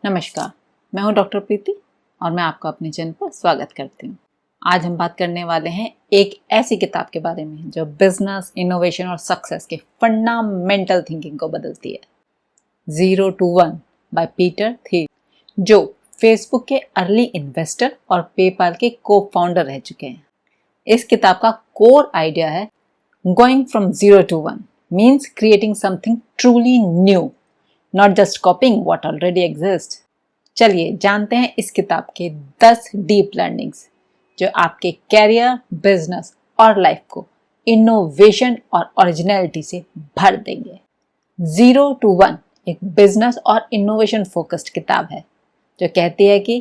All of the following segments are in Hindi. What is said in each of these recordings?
नमस्कार, मैं हूं डॉक्टर प्रीति और मैं आपका अपने चैनल पर स्वागत करती हूं। आज हम बात करने वाले हैं एक ऐसी किताब के बारे में जो बिजनेस, इनोवेशन और सक्सेस के फंडामेंटल थिंकिंग को बदलती है। 0 to 1 बाय पीटर थिल, जो फेसबुक के अर्ली इन्वेस्टर और पेपाल के को फाउंडर रह चुके हैं। इस किताब का कोर आइडिया है going from 0 to 1 means creating something truly new, not just copying what already exists। चलिए जानते हैं इस किताब के 10 डीप लर्निंग्स जो आपके कैरियर, बिजनेस और लाइफ को इनोवेशन और ओरिजिनलिटी से भर देंगे। 0 to 1 एक बिजनेस और इनोवेशन फोकस्ड किताब है जो कहती है कि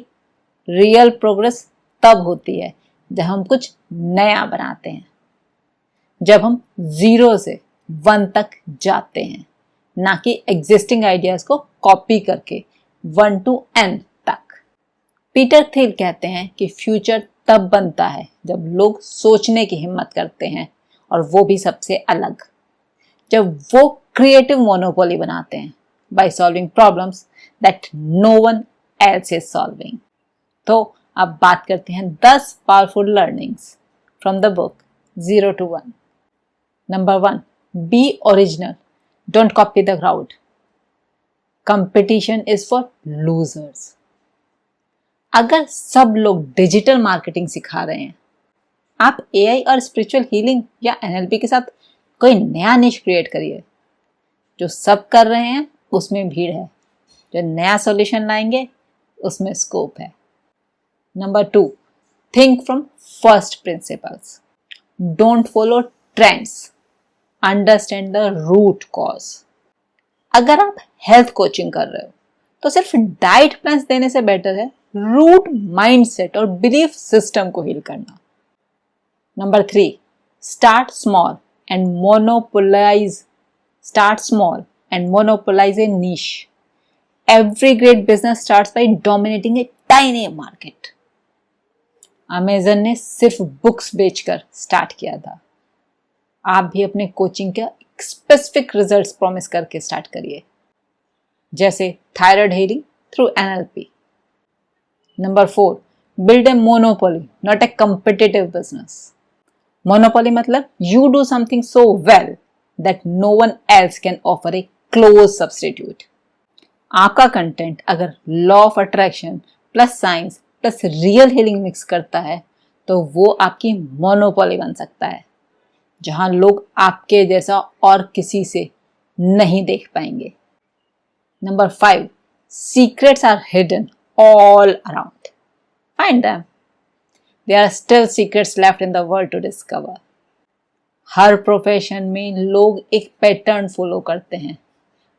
रियल प्रोग्रेस तब होती है जब हम कुछ नया बनाते हैं, जब हम 0 से 1 तक जाते हैं, ना कि एग्जिस्टिंग आइडियाज को कॉपी करके 1 to n तक। पीटर थिल कहते हैं कि फ्यूचर तब बनता है जब लोग सोचने की हिम्मत करते हैं, और वो भी सबसे अलग, जब वो क्रिएटिव मोनोपोली बनाते हैं by solving problems that no one else is solving. तो अब बात करते हैं 10 powerful learnings from the book 0 to 1। Number 1, be original, don't copy the crowd. Competition is for losers। अगर सब लोग डिजिटल मार्केटिंग सिखा रहे हैं, आप एआई और स्पिरिचुअल हीलिंग या एनएलपी के साथ कोई नया निश क्रिएट करिए। जो सब कर रहे हैं उसमें भीड़ है, जो नया सॉल्यूशन लाएंगे उसमें स्कोप है। Number 2, think from first principles, don't follow trends, understand the root cause. अगर आप हेल्थ कोचिंग कर रहे हो तो सिर्फ डाइट प्लान्स देने से बेटर है रूट माइंडसेट और बिलीफ सिस्टम को हील करना। Number 3, start small and monopolize a niche. Every great business starts by dominating a tiny market. Amazon ने सिर्फ बुक्स बेचकर स्टार्ट किया था, आप भी अपने कोचिंग का स्पेसिफिक रिजल्ट्स प्रॉमिस करके स्टार्ट करिए, जैसे thyroid healing through NLP. Number 4, build a monopoly not a competitive business. Monopoly मतलब you do something so well that no one else can offer a close substitute. आपका कंटेंट अगर law of attraction plus science plus real healing mix करता है तो वो आपकी मोनोपोली बन सकता है, जहां लोग आपके जैसा और किसी से नहीं देख पाएंगे। Number 5, secrets are hidden all around, find them, there are still secrets left in the world to discover. हर प्रोफेशन में लोग एक पैटर्न फॉलो करते हैं,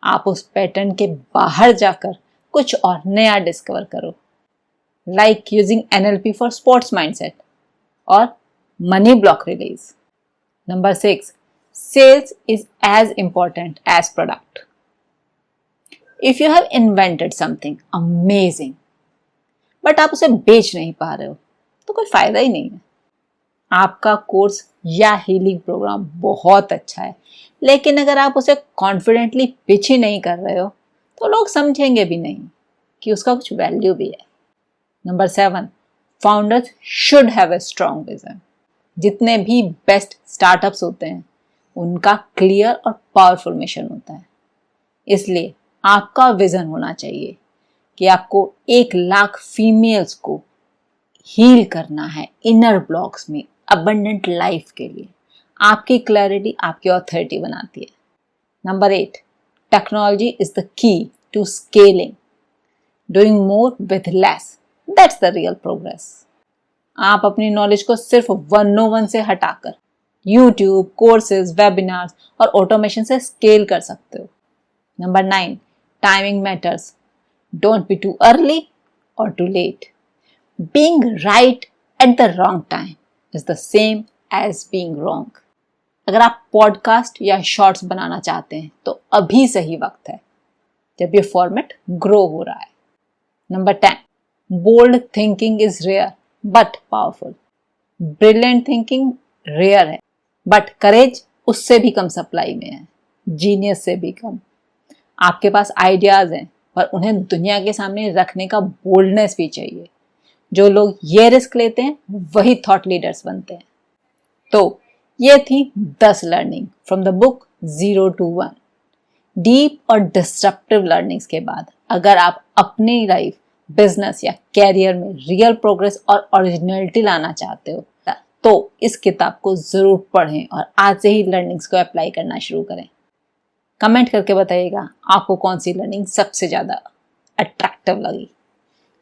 आप उस पैटर्न के बाहर जाकर कुछ और नया डिस्कवर करो, like using NLP for sports mindset और money block release. Number 6, sales is as important as product. If you have invented something amazing, but आप उसे बेच नहीं पा रहे हो, तो कोई फायदा ही नहीं है। आपका कोर्स या हीलिंग प्रोग्राम बहुत अच्छा है, लेकिन अगर आप उसे कॉन्फिडेंटली पिच ही नहीं कर रहे हो, तो लोग समझेंगे भी नहीं कि उसका कुछ वैल्यू भी है। Number 7, founders should have a strong vision. जितने भी बेस्ट स्टार्टअप्स होते हैं उनका क्लियर और पावरफुल मिशन होता है, इसलिए आपका विजन होना चाहिए कि आपको 1 लाख फीमेल्स को हील करना है इनर ब्लॉक्स में अबंडेंट लाइफ के लिए। आपकी क्लैरिटी आपकी ऑथोरिटी बनाती है। Number 8, technology is the key to scaling, doing more with less, that's the real progress. आप अपनी नॉलेज को सिर्फ 101 से हटाकर यूट्यूब, कोर्सेज, वेबिनार्स और ऑटोमेशन से स्केल कर सकते हो। Number 9, timing matters, don't be too early और too late. Being right at the wrong time is the same as being wrong. अगर आप पॉडकास्ट या शॉर्ट्स बनाना चाहते हैं तो अभी सही वक्त है, जब ये फॉर्मेट ग्रो हो रहा है। Number 10, bold thinking is rare but powerful. Brilliant thinking rare है, बट करेज उससे भी कम सप्लाई में है, जीनियस से भी कम। आपके पास आइडियाज हैं, और उन्हें दुनिया के सामने रखने का बोल्डनेस भी चाहिए। जो लोग ये रिस्क लेते हैं वही थॉट लीडर्स बनते हैं। तो ये थी 10 learning from the book 0 to 1। Deep और डिस्ट्रप्टिव लर्निंग्स के बाद अगर आप अपनी लाइफ, बिजनेस या कैरियर में रियल प्रोग्रेस और ओरिजिनलिटी लाना चाहते हो तो इस किताब को जरूर पढ़ें और आज से ही लर्निंग्स को अप्लाई करना शुरू करें। कमेंट करके बताइएगा आपको कौन सी लर्निंग सबसे ज्यादा अट्रैक्टिव लगी।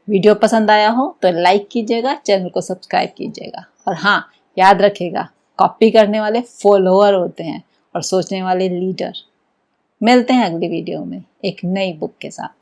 वीडियो पसंद आया हो तो लाइक कीजिएगा, चैनल को सब्सक्राइब कीजिएगा और हाँ, याद रखिएगा, कॉपी करने वाले फॉलोअर होते हैं और सोचने वाले लीडर। मिलते हैं अगली वीडियो में एक नई बुक के साथ।